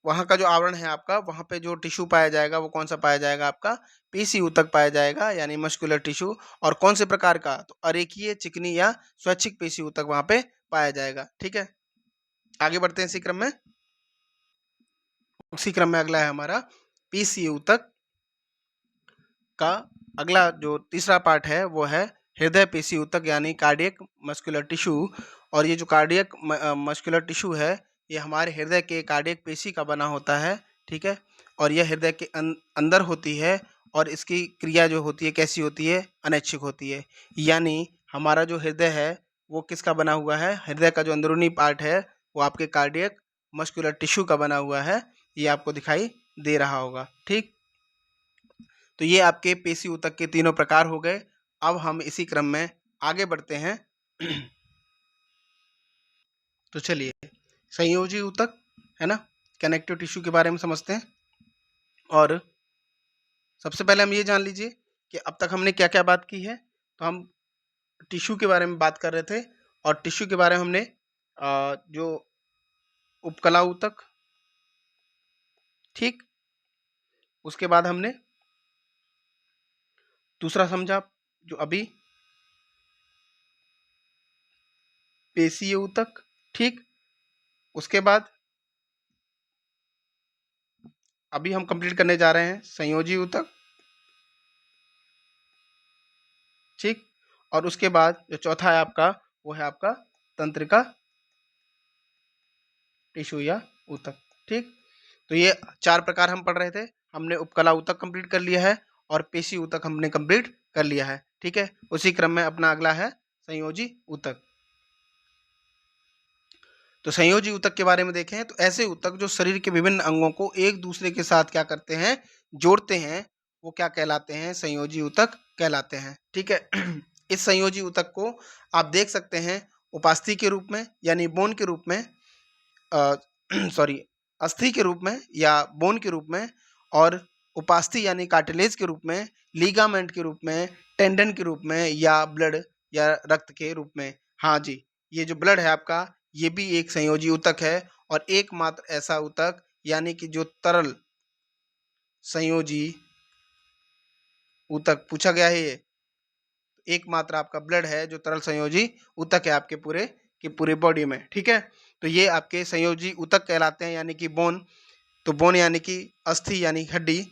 वहाँ का जो आवरण है आपका, वहाँ पे जो टिश्यू पाया जाएगा वो कौन सा पाया जाएगा, आपका पेशी ऊतक पाया जाएगा, यानी मस्कुलर टिश्यू। और कौन से प्रकार का, तो अरेखीय, चिकनी या स्वैच्छिक पेशी ऊतक वहाँ पे पाया जाएगा। ठीक है, आगे बढ़ते हैं इसी क्रम में। उसी क्रम में अगला है हमारा पेशी ऊतक का अगला जो तीसरा पार्ट है वो है हृदय पेशी ऊतक, यानी कार्डियक मस्कुलर टिश्यू। और ये जो कार्डियक मस्कुलर टिश्यू है ये हमारे हृदय के कार्डियक पेशी का बना होता है। ठीक है, और यह हृदय के अंदर होती है, और इसकी क्रिया जो होती है कैसी होती है, अनैच्छिक होती है। यानी हमारा जो हृदय है वो किसका बना हुआ है, हृदय का जो अंदरूनी पार्ट है वो आपके कार्डियक मस्कुलर टिश्यू का बना हुआ है, ये आपको दिखाई दे रहा होगा। ठीक, तो ये आपके पेशी ऊतक के तीनों प्रकार हो गए। अब हम इसी क्रम में आगे बढ़ते हैं। तो चलिए, संयोजी ऊतक है ना, कनेक्टिव टिश्यू के बारे में समझते हैं। और सबसे पहले हम ये जान लीजिए कि अब तक हमने क्या क्या बात की है। तो हम टिश्यू के बारे में बात कर रहे थे, और टिश्यू के बारे में हमने जो उपकला ऊतक, ठीक, उसके बाद हमने दूसरा समझा जो अभी पेशीय ऊतक, ठीक, उसके बाद अभी हम कंप्लीट करने जा रहे हैं संयोजी ऊतक, ठीक, और उसके बाद जो चौथा है आपका वो है आपका तंत्रिका टिश्यू या ऊतक, ठीक। तो ये 4 प्रकार हम पढ़ रहे थे। हमने उपकला ऊतक कंप्लीट कर लिया है और पेशी ऊतक हमने कंप्लीट कर लिया है, ठीक है। उसी क्रम में अपना अगला है संयोजी ऊतक। तो संयोजी ऊतक के बारे में देखें तो ऐसे ऊतक जो शरीर के विभिन्न अंगों को एक दूसरे के साथ क्या करते हैं, जोड़ते हैं, वो क्या कहलाते हैं, संयोजी ऊतक कहलाते हैं, ठीक है। इस संयोजी ऊतक को आप देख सकते हैं उपास्थि के रूप में यानी बोन के रूप में, सॉरी अस्थि के रूप में या बोन के रूप में, और उपास्थि यानी कार्टिलेज के रूप में, लीगामेंट के रूप में, टेंडन के रूप में, या ब्लड या रक्त के रूप में। हाँ जी, ये जो ब्लड है आपका ये भी एक संयोजी ऊतक है, और एकमात्र ऐसा ऊतक यानी कि जो तरल संयोजी ऊतक पूछा गया है, ये एकमात्र आपका ब्लड है जो तरल संयोजी ऊतक है आपके पूरे बॉडी में, ठीक है। तो ये आपके संयोजी ऊतक कहलाते हैं, यानी कि बोन। तो बोन यानी कि अस्थि यानी हड्डी।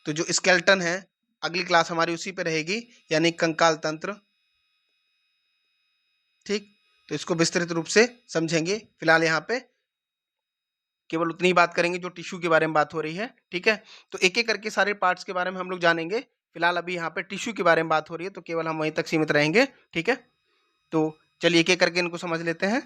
तो जो स्केलेटन है अगली क्लास हमारी उसी पे रहेगी, यानी कंकाल तंत्र, ठीक। तो इसको विस्तृत रूप से समझेंगे। फिलहाल यहाँ पे केवल उतनी ही बात करेंगे जो टिश्यू के बारे में बात हो रही है, ठीक है। तो एक एक करके सारे पार्ट्स के बारे में हम लोग जानेंगे। फिलहाल अभी यहाँ पे टिश्यू के बारे में बात हो रही है, तो केवल हम वहीं तक सीमित रहेंगे, ठीक है। तो चलिए एक एक करके इनको समझ लेते हैं।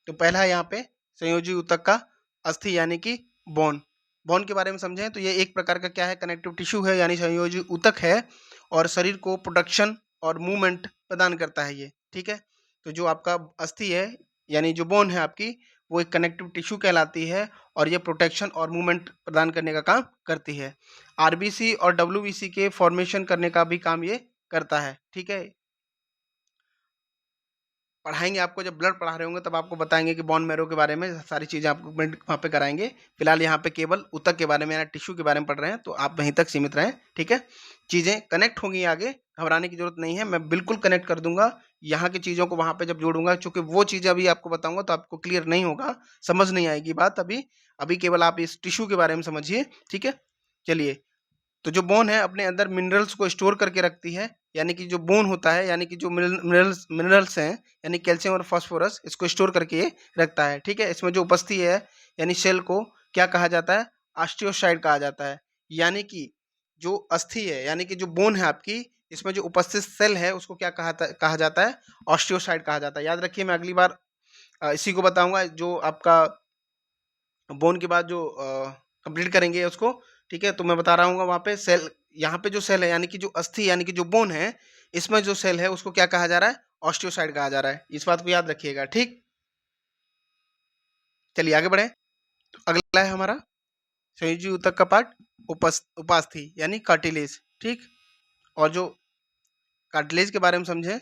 तो पहला है यहाँ पे संयोजी ऊतक का अस्थि यानी कि बोन। बोन के बारे में समझें तो ये एक प्रकार का क्या है, कनेक्टिव टिश्यू है, यानी संयोजी ऊतक है, और शरीर को प्रोटेक्शन और मूवमेंट प्रदान करता है ये, ठीक है। तो जो आपका अस्थि है यानी जो बोन है आपकी, वो एक कनेक्टिव टिश्यू कहलाती है, और ये प्रोटेक्शन और मूवमेंट प्रदान करने का काम करती है। आरबीसी और डब्ल्यूबीसी के फॉर्मेशन करने का भी काम ये करता है, ठीक है। पढ़ाएंगे आपको, जब ब्लड पढ़ा रहे होंगे तब आपको बताएंगे कि बोन मैरो के बारे में सारी चीज़ें आपको वहाँ पे कराएंगे। फिलहाल यहाँ पे केवल ऊतक के बारे में यानी टिश्यू के बारे में पढ़ रहे हैं, तो आप वहीं तक सीमित रहें, ठीक है। चीज़ें कनेक्ट होंगी आगे, घबराने की जरूरत नहीं है, मैं बिल्कुल कनेक्ट कर दूंगा यहाँ की चीज़ों को वहाँ पे जब जोड़ूंगा, चूंकि वो चीज़ें अभी आपको बताऊंगा तो आपको क्लियर नहीं होगा, समझ नहीं आएगी बात अभी। अभी केवल आप इस टिश्यू के बारे में समझिए, ठीक है। चलिए, तो जो बोन है अपने अंदर मिनरल्स को स्टोर करके रखती है, यानी कि जो बोन होता है यानी कि जो मिनरल्स हैं यानी कैल्शियम और फास्फोरस, इसको स्टोर करके ये रखता है, ठीक है। इसमें जो उपस्थिति है यानी सेल को क्या कहा जाता है, ऑस्टियोसाइट कहा जाता है। यानी कि जो अस्थि है यानी कि जो बोन है आपकी, इसमें जो उपस्थित सेल है उसको क्या कहा जाता है, ऑस्टियोसाइट कहा जाता है। याद रखिए, मैं अगली बार इसी को बताऊंगा, जो आपका बोन के बाद जो कंप्लीट करेंगे उसको, ठीक है। तो मैं बता रहा हूँ वहाँ पे सेल, यहाँ पे जो सेल है यानी कि जो अस्थि यानी कि जो बोन है, इसमें जो सेल है उसको क्या कहा जा रहा है, ऑस्टियोसाइट कहा जा रहा है। इस बात को याद रखिएगा, ठीक। चलिए आगे बढ़े। तो अगला है हमारा संयोजी ऊतक का पार्ट उपास्थि यानी कार्टिलेज, ठीक। और जो कार्टिलेज के बारे में समझें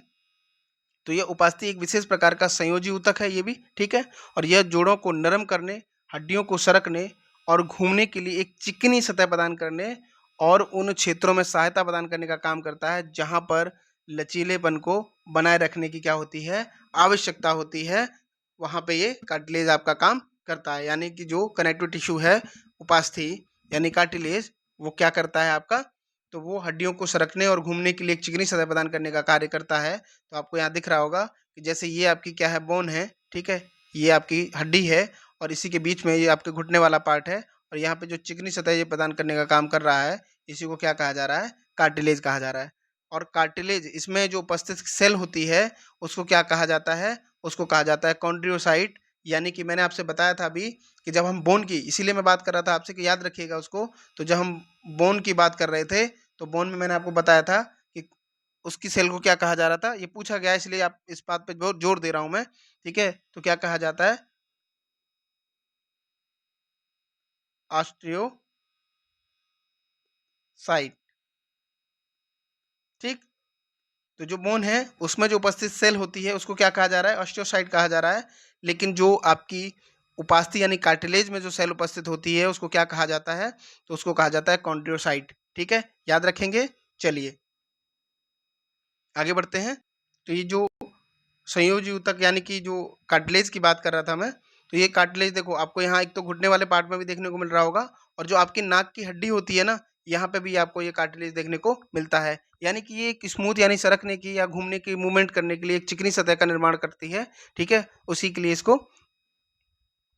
तो यह उपास्थि एक विशेष प्रकार का संयोजी ऊतक है ये भी, ठीक है। और यह जोड़ों को नरम करने, हड्डियों को सरकने और घूमने के लिए एक चिकनी सतह प्रदान करने और उन क्षेत्रों में सहायता प्रदान करने का काम करता है जहां पर लचीलेपन को बनाए रखने की क्या होती है, आवश्यकता होती है। वहां पे ये कार्टिलेज आपका काम करता है, यानी कि जो कनेक्टिव टिश्यू है उपास्थि यानी कार्टिलेज, वो क्या करता है आपका, तो वो हड्डियों को सरकने और घूमने के लिए एक चिकनी सतह प्रदान करने का कार्य करता है। तो आपको यहाँ दिख रहा होगा कि जैसे ये आपकी क्या है, बोन है, ठीक है, ये आपकी हड्डी है, और इसी के बीच में ये आपके घुटने वाला पार्ट है, और यहाँ पे जो चिकनी सतह ये प्रदान करने का काम कर रहा है, इसी को क्या कहा जा रहा है, कार्टिलेज कहा जा रहा है। और कार्टिलेज, इसमें जो उपस्थित सेल होती है उसको क्या कहा जाता है, उसको कहा जाता है कॉन्ड्रियोसाइट यानी कि मैंने आपसे बताया था अभी कि जब हम बोन की, इसीलिए मैं बात कर रहा था आपसे कि याद रखिएगा उसको। तो जब हम बोन की बात कर रहे थे तो बोन में मैंने आपको बताया था कि उसकी सेल को क्या कहा जा रहा था, ये पूछा गया है, इसलिए आप इस बात पे बहुत जोर दे रहा हूं मैं। ठीक है, तो क्या कहा जाता है, ऑस्टियोसाइट। ठीक, तो जो बोन है उसमें जो उपस्थित सेल होती है उसको क्या कहा जा रहा है, ऑस्टियोसाइट कहा जा रहा है। लेकिन जो आपकी उपास्थि यानी कार्टिलेज में जो सेल उपस्थित होती है उसको क्या कहा जाता है, तो उसको कहा जाता है कॉन्ड्रियोसाइट। ठीक है, याद रखेंगे। चलिए आगे बढ़ते हैं। तो ये जो संयोजी ऊतक यानी कि जो कार्टिलेज की बात कर रहा था मैं, तो ये कार्टिलेज देखो आपको यहाँ एक तो घुटने वाले पार्ट में भी देखने को मिल रहा होगा, और जो आपकी नाक की हड्डी होती है ना, यहाँ पे भी आपको ये कार्टिलेज देखने को मिलता है। यानी कि ये एक स्मूथ यानी सरकने की या घूमने की मूवमेंट करने के लिए एक चिकनी सतह का निर्माण करती है। ठीक है, उसी के लिए इसको,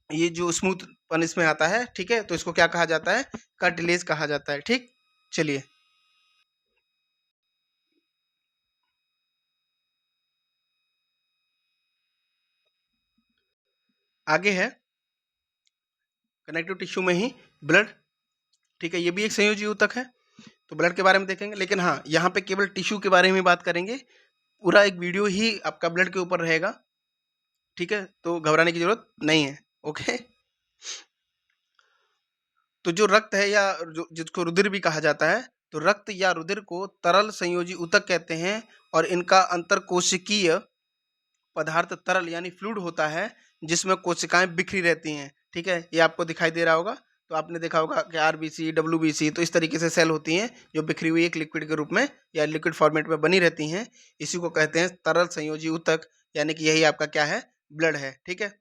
ये जो स्मूथपन इसमें आता है, ठीक है, तो इसको क्या कहा जाता है, कार्टिलेज कहा जाता है। ठीक, चलिए आगे है कनेक्टिव टिश्यू में ही ब्लड। ठीक है, ये भी एक संयोजी ऊतक है। तो ब्लड के बारे में देखेंगे, लेकिन हाँ यहाँ पे केवल टिश्यू के बारे में बात करेंगे। पूरा एक वीडियो ही आपका ब्लड के ऊपर रहेगा। ठीक है, तो घबराने की जरूरत नहीं है। ओके, तो जो रक्त है या जो जिसको रुधिर भी कहा जाता है, तो रक्त या रुधिर को तरल संयोजी ऊतक कहते हैं, और इनका अंतरकोशिकीय पदार्थ तरल यानी फ्लूइड होता है, जिसमें कोशिकाएं बिखरी रहती हैं। ठीक है, ये आपको दिखाई दे रहा होगा। तो आपने देखा होगा कि आरबीसी, डब्ल्यूबीसी, तो इस तरीके से सेल होती हैं जो बिखरी हुई एक लिक्विड के रूप में या लिक्विड फॉर्मेट में बनी रहती हैं। इसी को कहते हैं तरल संयोजी ऊतक, यानी कि यही आपका क्या है, ब्लड है। ठीक है,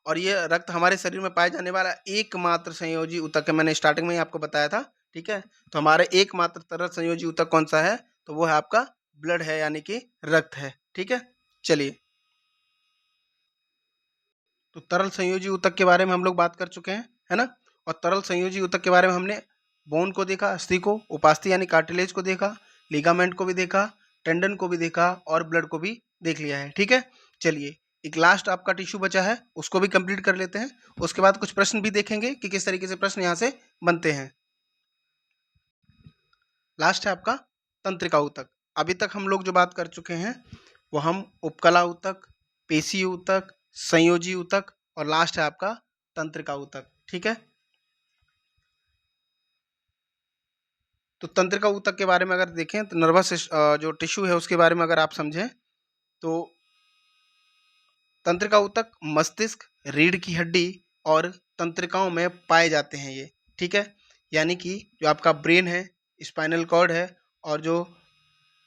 और ये रक्त हमारे शरीर में पाए जाने वाला एकमात्र संयोजी ऊतक है, मैंने स्टार्टिंग में ही आपको बताया था। ठीक है, तो हमारे एकमात्र तरल संयोजी ऊतक कौन सा है, तो वो है आपका ब्लड है, यानी कि रक्त है। ठीक है, चलिए, तो तरल संयोजी ऊतक के बारे में हम लोग बात कर चुके हैं, है ना। और तरल संयोजी ऊतक के बारे में हमने बोन को देखा, अस्थि को, उपास्थि यानी कार्टिलेज को देखा, लिगामेंट को भी देखा, टेंडन को भी देखा, और ब्लड को भी देख लिया है। ठीक है, चलिए एक लास्ट आपका टिश्यू बचा है, उसको भी कंप्लीट कर लेते हैं। उसके बाद कुछ प्रश्न भी देखेंगे कि किस तरीके से प्रश्न यहाँ से बनते हैं। लास्ट है आपका तंत्रिका ऊतक। अभी तक हम लोग जो बात कर चुके हैं वो हम उपकला ऊतक, पेशी ऊतक, संयोजी ऊतक, और लास्ट है आपका तंत्रिका ऊतक। ठीक है, तो तंत्रिका ऊतक के बारे में अगर देखें तो नर्वस जो टिश्यू है उसके बारे में अगर आप समझें, तो तंत्रिका ऊतक मस्तिष्क, रीढ़ की हड्डी और तंत्रिकाओं में पाए जाते हैं ये। ठीक है, यानी कि जो आपका ब्रेन है, स्पाइनल कॉर्ड है, और जो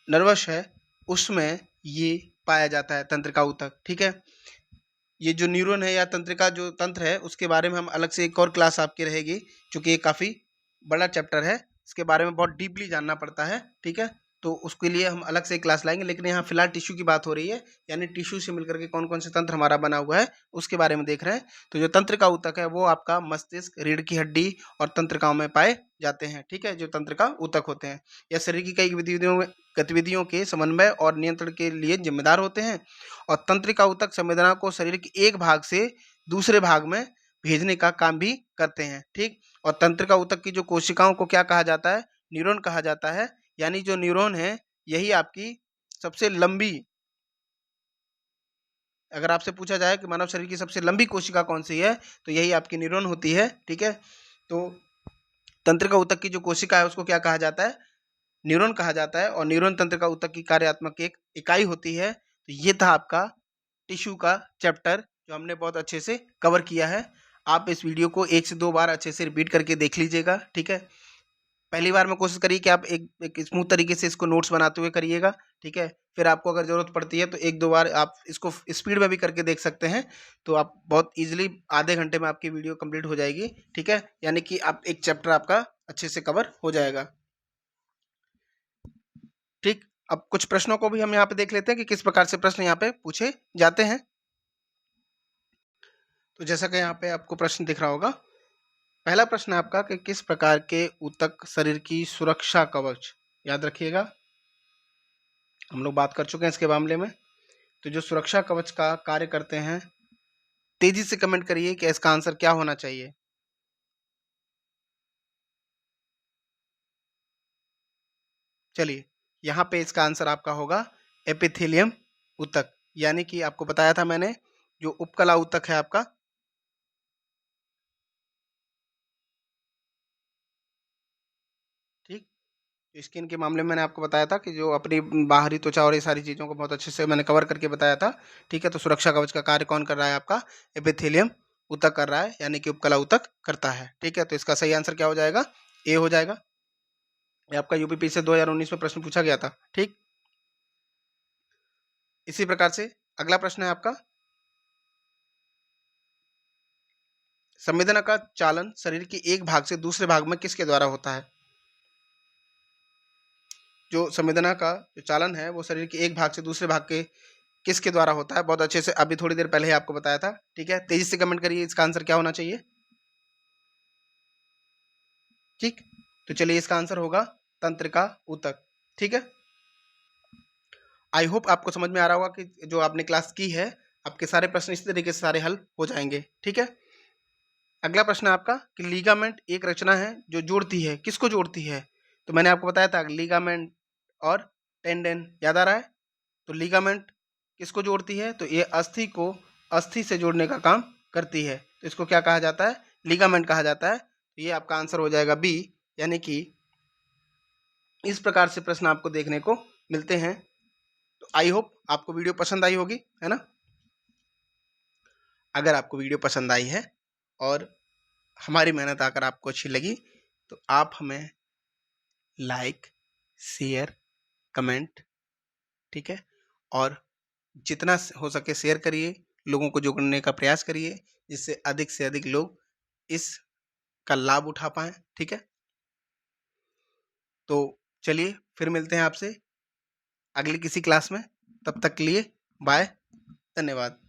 नर्वस है, उसमें ये पाया जाता है तंत्रिका ऊतक। ठीक है, ये जो न्यूरॉन है या तंत्रिका जो तंत्र है उसके बारे में हम अलग से एक और क्लास आपकी रहेगी, क्योंकि ये काफ़ी बड़ा चैप्टर है, इसके बारे में बहुत डीपली जानना पड़ता है। ठीक है, तो उसके लिए हम अलग से एक क्लास लाएंगे, लेकिन यहाँ फिलहाल टिश्यू की बात हो रही है, यानी टिश्यू से मिलकर के कौन कौन से तंत्र हमारा बना हुआ है उसके बारे में देख रहे हैं। तो जो तंत्रिका ऊतक है वो आपका मस्तिष्क, रीढ़ की हड्डी और तंत्रिकाओं में पाए जाते हैं। ठीक है, जो तंत्रिका ऊतक होते हैं, यह शरीर की कई गतिविधियों के समन्वय और नियंत्रण के लिए जिम्मेदार होते हैं, और तंत्रिका ऊतक संवेदना को शरीर के एक भाग से दूसरे भाग में भेजने का काम भी करते हैं। ठीक, और तंत्रिका ऊतक की जो कोशिकाओं को क्या कहा जाता है, न्यूरॉन कहा जाता है। यानी जो न्यूरॉन है यही आपकी सबसे लंबी, अगर आपसे पूछा जाए कि मानव शरीर की सबसे लंबी कोशिका कौन सी है, तो यही आपकी न्यूरॉन होती है। ठीक है, तो तंत्रिका ऊतक की जो कोशिका है उसको क्या कहा जाता है, न्यूरॉन कहा जाता है, और न्यूरॉन तंत्रिका ऊतक की कार्यात्मक एक इकाई होती है। तो ये था आपका टिश्यू का चैप्टर जो हमने बहुत अच्छे से कवर किया है। आप इस वीडियो को 1 से 2 बार अच्छे से रिपीट करके देख लीजिएगा। ठीक है, पहली बार में कोशिश करिए कि आप एक स्मूथ तरीके से इसको नोट्स बनाते हुए करिएगा। ठीक है, फिर आपको अगर ज़रूरत पड़ती है तो 1-2 बार आप इसको स्पीड में भी करके देख सकते हैं, तो आप बहुत ईज़िली आधे घंटे में आपकी वीडियो कंप्लीट हो जाएगी। ठीक है, यानी कि आप एक चैप्टर आपका अच्छे से कवर हो जाएगा। ठीक, अब कुछ प्रश्नों को भी हम यहाँ पे देख लेते हैं कि किस प्रकार से प्रश्न यहाँ पे पूछे जाते हैं। तो जैसा कि यहाँ पे आपको प्रश्न दिख रहा होगा, पहला प्रश्न है आपका कि किस प्रकार के ऊतक शरीर की सुरक्षा कवच, याद रखिएगा हम लोग बात कर चुके हैं इसके मामले में। तो जो सुरक्षा कवच का कार्य करते हैं तेजी से कमेंट करिए कि इसका आंसर क्या होना चाहिए। चलिए, यहाँ पे इसका आंसर आपका होगा एपिथेलियम ऊतक, यानी कि आपको बताया था मैंने जो उपकला ऊतक है आपका, ठीक। स्किन के मामले में मैंने आपको बताया था कि जो अपनी बाहरी त्वचा और ये सारी चीज़ों को बहुत अच्छे से मैंने कवर करके बताया था, ठीक है। तो सुरक्षा कवच का कार्य कौन कर रहा है आपका? एपिथेलियम ऊतक कर रहा है, यानी कि उपकला ऊतक करता है, ठीक है। तो इसका सही आंसर क्या हो जाएगा? ए हो जाएगा। ये आपका यूपीपी से 2019 में प्रश्न पूछा गया था, ठीक। इसी प्रकार से अगला प्रश्न है आपका, संवेदना का चालन शरीर के एक भाग से दूसरे भाग में किसके द्वारा होता है? जो संवेदना का जो चालन है वो शरीर के एक भाग से दूसरे भाग के किसके द्वारा होता है? बहुत अच्छे से अभी थोड़ी देर पहले ही आपको बताया था, ठीक है। तेजी से कमेंट करिए, इसका आंसर क्या होना चाहिए, ठीक। तो चलिए, इसका आंसर होगा तंत्रिका ऊतक, ठीक है। आई होप आपको समझ में आ रहा होगा कि जो आपने क्लास की है, आपके सारे प्रश्न इसी तरीके से सारे हल हो जाएंगे, ठीक है। अगला प्रश्न है आपका कि लीगामेंट एक रचना है जो जोड़ती है, किसको जोड़ती है? तो मैंने आपको बताया था लीगामेंट और टेंडन, याद आ रहा है? तो लीगामेंट किसको जोड़ती है? तो ये अस्थि को अस्थि से जोड़ने का काम करती है, तो इसको क्या कहा जाता है? लीगामेंट कहा जाता है। तो ये आपका आंसर हो जाएगा बी, यानी कि इस प्रकार से प्रश्न आपको देखने को मिलते हैं। तो आई होप आपको वीडियो पसंद आई होगी, है ना। अगर आपको वीडियो पसंद आई है और हमारी मेहनत अगर आपको अच्छी लगी, तो आप हमें लाइक, शेयर, कमेंट, ठीक है, और जितना हो सके शेयर करिए, लोगों को जोड़ने का प्रयास करिए, जिससे अधिक से अधिक लोग इस का लाभ उठा पाएँ, ठीक है। तो चलिए, फिर मिलते हैं आपसे अगली किसी क्लास में, तब तक के लिए बाय, धन्यवाद।